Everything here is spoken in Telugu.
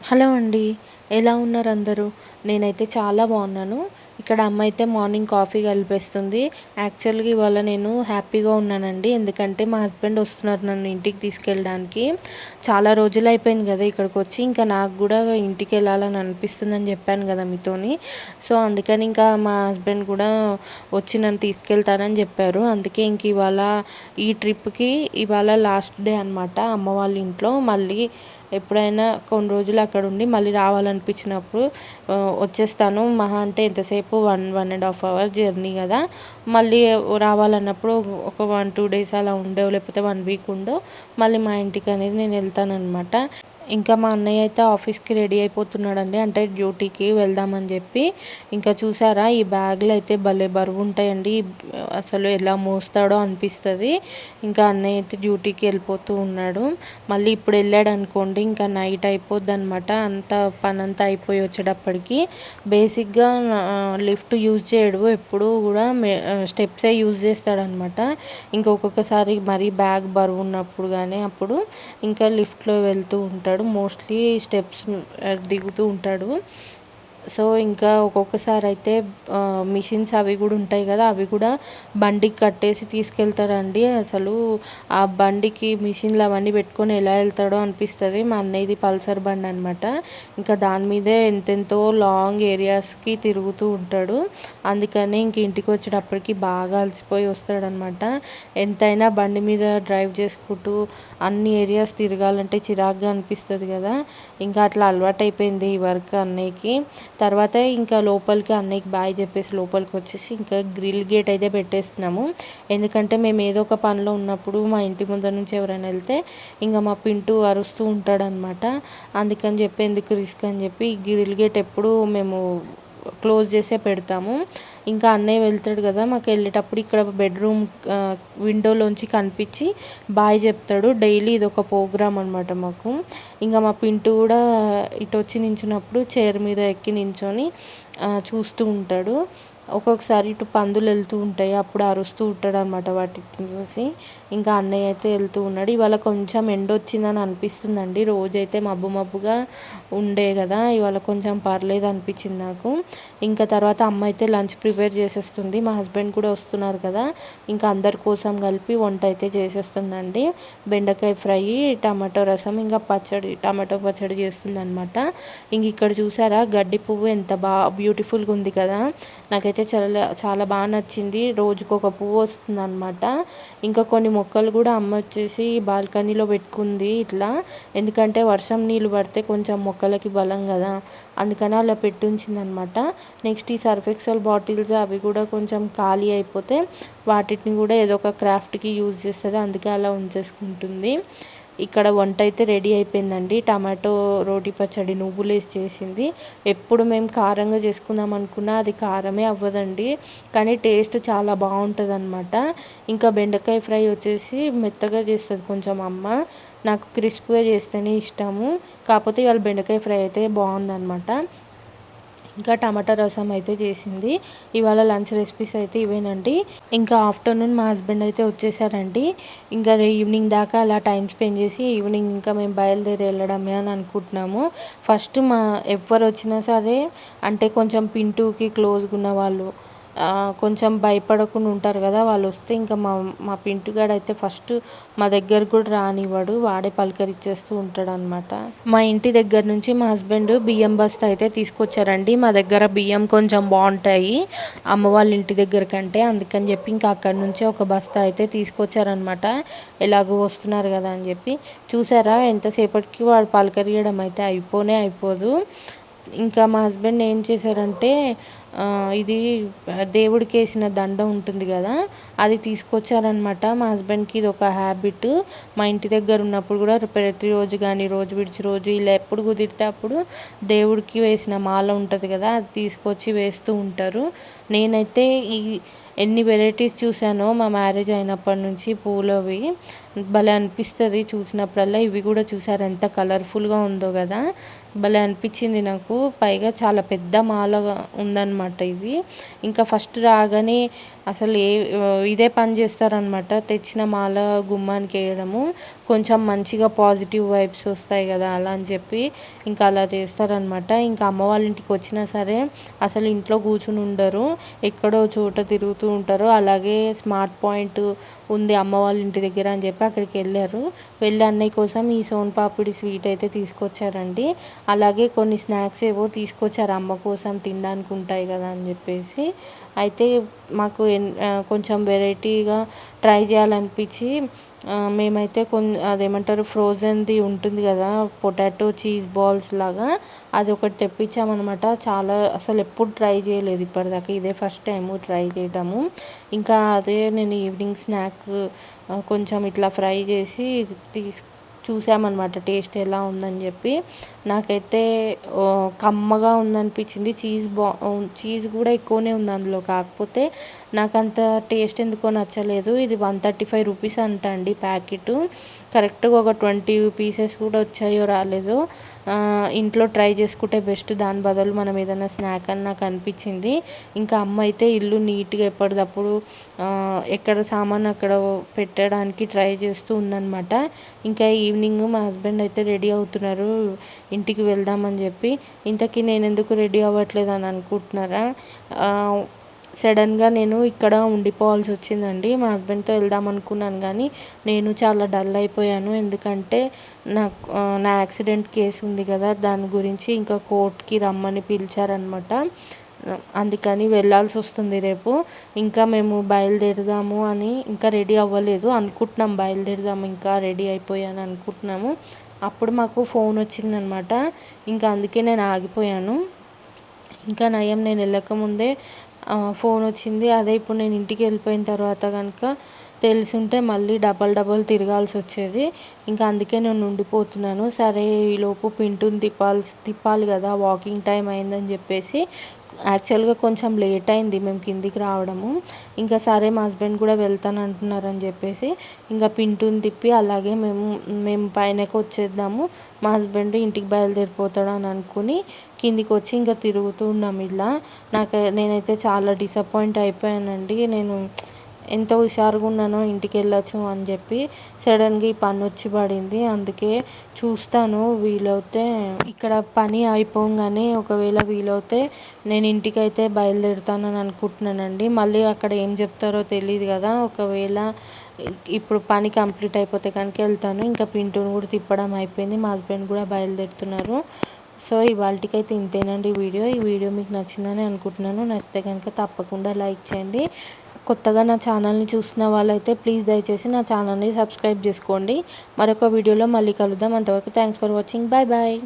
హలో అండి. ఎలా ఉన్నారు అందరూ? నేనైతే చాలా బాగున్నాను. ఇక్కడ అమ్మ అయితే మార్నింగ్ కాఫీ కలిపేస్తుంది. యాక్చువల్‌గా ఇవాళ నేను హ్యాపీగా ఉన్నానండి. ఎందుకంటే మా హస్బెండ్ వస్తున్నారు నన్ను ఇంటికి తీసుకెళ్ళడానికి. చాలా రోజులైపోయింది కదా ఇక్కడికొచ్చి. ఇంకా నాకు కూడా ఇంటికెళ్ళాలని అనిపిస్తుందని చెప్పాను కదా మీతోని. సో, అందుకని ఇంకా మా హస్బెండ్ కూడా వచ్చి నన్ను తీసుకెళ్తానని చెప్పారు. అందుకే ఇంక ఈ ట్రిప్‌కి ఇవాళ లాస్ట్ డే అనమాట అమ్మ వాళ్ళ ఇంట్లో. మళ్ళీ ఎప్పుడైనా కొన్ని రోజులు అక్కడుండి మళ్ళీ రావాలనిపించినప్పుడు వచ్చేస్తాను. మహా అంటే ఎంతసేపు 1 అవర్ జర్నీ కదా! మళ్ళీ రావాలన్నప్పుడు ఒక 1, 2 డేస్ అలా ఉండో, లేకపోతే 1 వీక్ ఉండో మళ్ళీ మా ఇంటికనేది నేను వెళ్తాననమాట. ఇంకా మా అన్నయ్య అయితే ఆఫీస్‌కి రెడీ అయిపోతున్నాడండి. అంటే డ్యూటీకి వెళ్దామని చెప్పి. ఇంకా చూసారా ఈ బ్యాగులు అయితే భలే బరువుంటాయండి. అసలు ఎలా మోస్తాడో అనిపిస్తది. ఇంకా అన్నయ్య అయితే డ్యూటీకి వెళ్ళిపోతూ ఉన్నాడు. మళ్ళీ ఇప్పుడు వెళ్ళాడనుకోండి ఇంకా నైట్ అయిపోద్దనమాట. పనంతా అయిపోయి వచ్చేటప్పటికి. బేసిక్‌గా లిఫ్ట్ యూజ్ చేయడు. ఎప్పుడూ కూడా స్టెప్సే యూజ్ చేస్తాడనమాట. ఇంకా ఒక్కొక్కసారి మరీ బ్యాగ్ బరువున్నప్పుడు గానీ అప్పుడు ఇంకా లిఫ్ట్‌లో వెళ్తూ ఉంటాడు. మోస్ట్లీ స్టెప్స్ దిగుతూ ఉంటాడు. సో, ఇంకా ఒక్కొక్కసారి అయితే మిషన్స్ అవి కూడా ఉంటాయి కదా! అవి కూడా బండికి కట్టేసి తీసుకెళ్తాడండి. అసలు ఆ బండికి మిషన్లు అవన్నీ పెట్టుకొని ఎలా వెళ్తాడో అనిపిస్తది. మా అన్నయ్యది పల్సర్ బండి అనమాట. ఇంకా దాని మీదే ఎంతెంతో లాంగ్ ఏరియాస్‌కి తిరుగుతూ ఉంటాడు. అందుకని ఇంక ఇంటికి వచ్చేటప్పటికి బాగా అలసిపోయి వస్తాడనమాట. ఎంతైనా బండి మీద డ్రైవ్ చేసుకుంటూ అన్ని ఏరియాస్ తిరగాలంటే చిరాకుగా అనిపిస్తది కదా! ఇంకా అట్లా అలవాటైపోయింది ఈ వర్క్ అన్నయ్యకి. తర్వాత ఇంకా లోపలికి అన్నయ్యకి బాయ్ చెప్పేసి లోపలికి వచ్చేసి ఇంకా గ్రిల్ గేట్ అయితే పెట్టేస్తున్నాము. ఎందుకంటే మేము ఏదో ఒక పనిలో ఉన్నప్పుడు మా ఇంటి ముందర నుంచి ఎవరైనా వెళ్తే ఇంకా మా పింటూ అరుస్తూ ఉంటాడనమాట. అందుకని చెప్పి ఎందుకు రిస్క్ అని చెప్పి ఈ గ్రిల్ గేట్ ఎప్పుడు మేము క్లోజ్ చేసే పెడతాము. ఇంకా అన్నయ్య వెళ్తాడు కదా! మాకు వెళ్ళేటప్పుడు ఇక్కడ బెడ్రూమ్ విండోలోంచి కనిపించి బాయ్ చెప్తాడు. డైలీ ఇదొక ప్రోగ్రామ్ అనమాట మాకు. ఇంకా మా పింటూ కూడా ఇటు వచ్చి నించున్నప్పుడు చైర్ మీద ఎక్కి నించొని చూస్తూ ఉంటాడు. ఒక్కొక్కసారి ఇటు పందులు వెళ్తూ ఉంటాయి. అప్పుడు అరుస్తూ ఉంటాడనమాట వాటిని చూసి. ఇంకా అన్నయ్య అయితే వెళ్తూ ఉన్నాడు. ఇవాళ కొంచెం ఎండొచ్చిందని అనిపిస్తుందండి. రోజైతే మబ్బు మబ్బుగా ఉండే కదా! ఇవాళ కొంచెం పర్లేదు అనిపించింది నాకు. ఇంకా తర్వాత అమ్మ అయితే లంచ్ ప్రిపేర్ చేసేస్తుంది. మా హస్బెండ్ కూడా వస్తున్నారు కదా! ఇంకా అందరి కోసం కలిపి వంట అయితే చేసేస్తుందండి. బెండకాయ ఫ్రై, టమాటో రసం, ఇంకా టమాటో పచ్చడి చేస్తుందనమాట. ఇంక ఇక్కడ చూసారా గడ్డి పువ్వు ఎంత బ్యూటిఫుల్గా ఉంది కదా! నాకైతే చాలా చాలా బాగా నచ్చింది. రోజుకొక పువ్వు వస్తుందనమాట. ఇంకా కొన్ని మొక్కలు కూడా అమ్మ వచ్చేసి బాల్కనీలో పెట్టుకుంది ఇట్లా. ఎందుకంటే వర్షం నీళ్ళు పడితే కొంచెం మొక్కలకి బలం కదా! అందుకని అలా పెట్టుంచిందనమాట. నెక్స్ట్ ఈ సర్ఫ్ ఎక్సెల్ బాటిల్స్ అవి కూడా కొంచెం ఖాళీ అయిపోతే వాటిని కూడా ఏదో ఒక క్రాఫ్ట్కి యూజ్ చేస్తుంది. అందుకే అలా ఉంచేసుకుంటుంది. ఇక్కడ వంట అయితే రెడీ అయిపోయిందండి. టమాటో రోటి పచ్చడి నువ్వులేసి చేసింది. ఎప్పుడు మేము కారంగా చేసుకుందాం అనుకున్నా అది కారమే అవ్వదండి. కానీ టేస్ట్ చాలా బాగుంటుందన్నమాట. ఇంకా బెండకాయ ఫ్రై వచ్చేసి మెత్తగా చేస్తుంది కొంచెం అమ్మ. నాకు క్రిస్ప్గా చేస్తేనే ఇష్టము. కాకపోతే ఇవాళ బెండకాయ ఫ్రై అయితే బాగుందన్నమాట. ఇంకా టమాటా రసం అయితే చేసింది. ఇవాళ లంచ్ రెసిపీస్ అయితే ఇవేనండి. ఇంకా ఆఫ్టర్నూన్ మా హస్బెండ్ అయితే వచ్చేసారండి. ఇంకా ఈవినింగ్ దాకా అలా టైం స్పెండ్ చేసి ఈవినింగ్ ఇంకా మేము బయలుదేరి వెళ్ళడమే అని అనుకుంటున్నాము. ఫస్ట్ ఎవరు వచ్చినా సరే అంటే కొంచెం పింటూకి క్లోజ్గా ఉన్న వాళ్ళు కొంచెం భయపడకుండా ఉంటారు కదా! వాళ్ళు వస్తే ఇంకా మా పింటుగాడు అయితే ఫస్ట్ మా దగ్గర కూడా రానివ్వడు. వాడే పలకరిచ్చేస్తూ ఉంటాడనమాట. మా ఇంటి దగ్గర నుంచి మా హస్బెండ్ బియ్యం బస్తా అయితే తీసుకొచ్చారండి. మా దగ్గర బియ్యం కొంచెం బాగుంటాయి అమ్మ వాళ్ళ ఇంటి దగ్గర కంటే. అందుకని చెప్పి ఇంకా అక్కడి నుంచి ఒక బస్తా అయితే తీసుకొచ్చారనమాట. ఎలాగో వస్తున్నారు కదా అని చెప్పి. చూసారా ఎంతసేపటికి వాడు పలకరియడం అయితే అయిపోదు. ఇంకా మా హస్బెండ్ ఏం చేశారంటే ఇది దేవుడికి వేసిన దండ ఉంటుంది కదా! అది తీసుకొచ్చారనమాట. మా హస్బెండ్కి ఇది ఒక హ్యాబిట్. మా ఇంటి దగ్గర ఉన్నప్పుడు కూడా ప్రతిరోజు కానీ రోజు విడిచి రోజు ఇలా ఎప్పుడు కుదిరితే అప్పుడు దేవుడికి వేసిన మాల ఉంటుంది కదా! అది తీసుకొచ్చి వేస్తూ ఉంటారు. నేనైతే ఎన్ని వెరైటీస్ చూసానో మా మ్యారేజ్ అయినప్పటి నుంచి పూలవి భలే అనిపిస్తుంది చూసినప్పుడల్లా. ఇవి కూడా చూసారు ఎంత కలర్ఫుల్గా ఉందో కదా! భలే అనిపించింది నాకు. పైగా చాలా పెద్ద మాల ఉందన్నమాట ఇది. ఇంకా ఫస్ట్ రాగానే అసలు ఇదే పని చేస్తారనమాట. తెచ్చిన మాల గుమ్మానికి వేయడము, కొంచెం మంచిగా పాజిటివ్ వైబ్స్ వస్తాయి కదా అలా అని చెప్పి ఇంకా అలా చేస్తారనమాట. ఇంకా అమ్మ వాళ్ళ ఇంటికి వచ్చినా సరే అసలు ఇంట్లో కూర్చుని ఉండరు, ఎక్కడో చోట తిరుగుతూ ఉంటారు. అలాగే స్మార్ట్ పాయింట్ ఉంది అమ్మ వాళ్ళ ఇంటి దగ్గర అని చెప్పి అక్కడికి వెళ్ళి అన్నయ్య కోసం ఈ సోన్ పాపిడి స్వీట్ అయితే తీసుకొచ్చారండి. అలాగే కొన్ని స్నాక్స్ ఏవో తీసుకొచ్చారు అమ్మ కోసం తినడానికి ఉంటాయి కదా అని చెప్పేసి. అయితే మాకు కొంచెం వెరైటీగా ట్రై చేయాలనిపించి మేమైతే అదేమంటారు ఫ్రోజన్ది ఉంటుంది కదా పొటాటో చీజ్ బాల్స్ లాగా, అది ఒకటి తెప్పించామన్నమాట. చాలా అసలు ఎప్పుడు ట్రై చేయలేదు ఇప్పటిదాకా, ఇదే ఫస్ట్ టైము ట్రై చేయడము. ఇంకా అదే నేను ఈవినింగ్ స్నాక్ కొంచెం ఇట్లా ఫ్రై చేసి చూసామన్నమాట టేస్ట్ ఎలా ఉందని చెప్పి. నాకైతే కమ్మగా ఉందనిపించింది. చీజ్ కూడా ఎక్కువనే ఉంది అందులో, కాకపోతే నాకు అంత టేస్ట్ ఎందుకో నచ్చలేదు. ఇది 135 రూపీస్ అంట అండి ప్యాకెట్. కరెక్ట్గా ఒక 20 పీసెస్ కూడా వచ్చాయో రాలేదో. ఇంట్లో ట్రై చేసుకుంటే బెస్ట్, దాని బదులు మనం ఏదైనా స్నాక్ అని నాకు అనిపించింది. ఇంకా అమ్మ అయితే ఇల్లు నీట్గా ఎప్పటికప్పుడు ఎక్కడ సామాన్ అక్కడ పెట్టడానికి ట్రై చేస్తూ ఉందన్నమాట. ఇంకా ఈవినింగ్ మా హస్బెండ్ అయితే రెడీ అవుతున్నారు ఇంటికి వెళ్దామని చెప్పి. ఇంతకీ నేను ఎందుకు రెడీ అవ్వట్లేదు అని అనుకుంటున్నారా? సడన్గా నేను ఇక్కడ ఉండిపోవాల్సి వచ్చిందండి. మా హస్బెండ్తో వెళ్దాం అనుకున్నాను కానీ నేను చాలా డల్ అయిపోయాను. ఎందుకంటే నా యాక్సిడెంట్ కేసు ఉంది కదా, దాని గురించి ఇంకా కోర్టుకి రమ్మని పిలిచారనమాట. అందుకని వెళ్ళాల్సి వస్తుంది రేపు. ఇంకా మేము బయలుదేరుదాము అని ఇంకా రెడీ అవ్వలేదు, అనుకుంటున్నాం బయలుదేరుదాము ఇంకా రెడీ అయిపోయాను అనుకుంటున్నాము. అప్పుడు మాకు ఫోన్ వచ్చిందనమాట. ఇంకా అందుకే నేను ఆగిపోయాను. ఇంకా నయం నేను వెళ్ళకముందే ఫోన్ వచ్చింది. అదే ఇప్పుడు నేను ఇంటికి వెళ్ళిపోయిన తర్వాత కనుక తెలుసుంటే మళ్ళీ డబల్ తిరగాల్సి వచ్చేది. ఇంకా అందుకే నేను ఉండిపోతున్నాను. సరే ఈలోపు పింటూని తిప్పాలి కదా, వాకింగ్ టైం అయిందని చెప్పేసి. యాక్చువల్గా కొంచెం లేట్ అయింది మేము కిందికి రావడము. ఇంకా సరే మా హస్బెండ్ కూడా వెళ్తాను అంటున్నారని చెప్పేసి ఇంకా పింటూని తిప్పి అలాగే మేము పైనకి వచ్చేద్దాము, మా హస్బెండ్ ఇంటికి బయలుదేరిపోతాడు అని అనుకుని కిందికి వచ్చి ఇంకా తిరుగుతూ ఉన్నాము ఇలా. నేనైతే చాలా డిసప్పాయింట్ అయిపోయానండి. నేను ఎంత హుషారుగా ఉన్నానో ఇంటికి వెళ్ళొచ్చు అని చెప్పి సడన్గా ఈ పని వచ్చి పడింది. అందుకే చూస్తాను వీలవుతే ఇక్కడ పని అయిపోగానే ఒకవేళ వీలవుతే నేను ఇంటికైతే బయలుదేరుతానని అనుకుంటున్నానండి. మళ్ళీ అక్కడ ఏం చెప్తారో తెలియదు కదా, ఒకవేళ ఇప్పుడు పని కంప్లీట్ అయిపోతే కనుక వెళ్తాను. ఇంకా పింటూని కూడా తిప్పడం అయిపోయింది, మా హస్బెండ్ కూడా బయలుదేరుతున్నారు. సో ఇవాళకైతే ఇంతేనండి ఈ వీడియో మీకు నచ్చిందని అనుకుంటున్నాను. నచ్చితే కనుక తప్పకుండా లైక్ చేయండి. కొత్తగా నా ఛానల్ని చూస్తున్న వాళ్ళైతే ప్లీజ్ దయచేసి నా ఛానల్ని సబ్స్క్రైబ్ చేసుకోండి. మరొక వీడియోలో మళ్ళీ కలుద్దాం. అంతవరకు thanks for watching. Bye bye.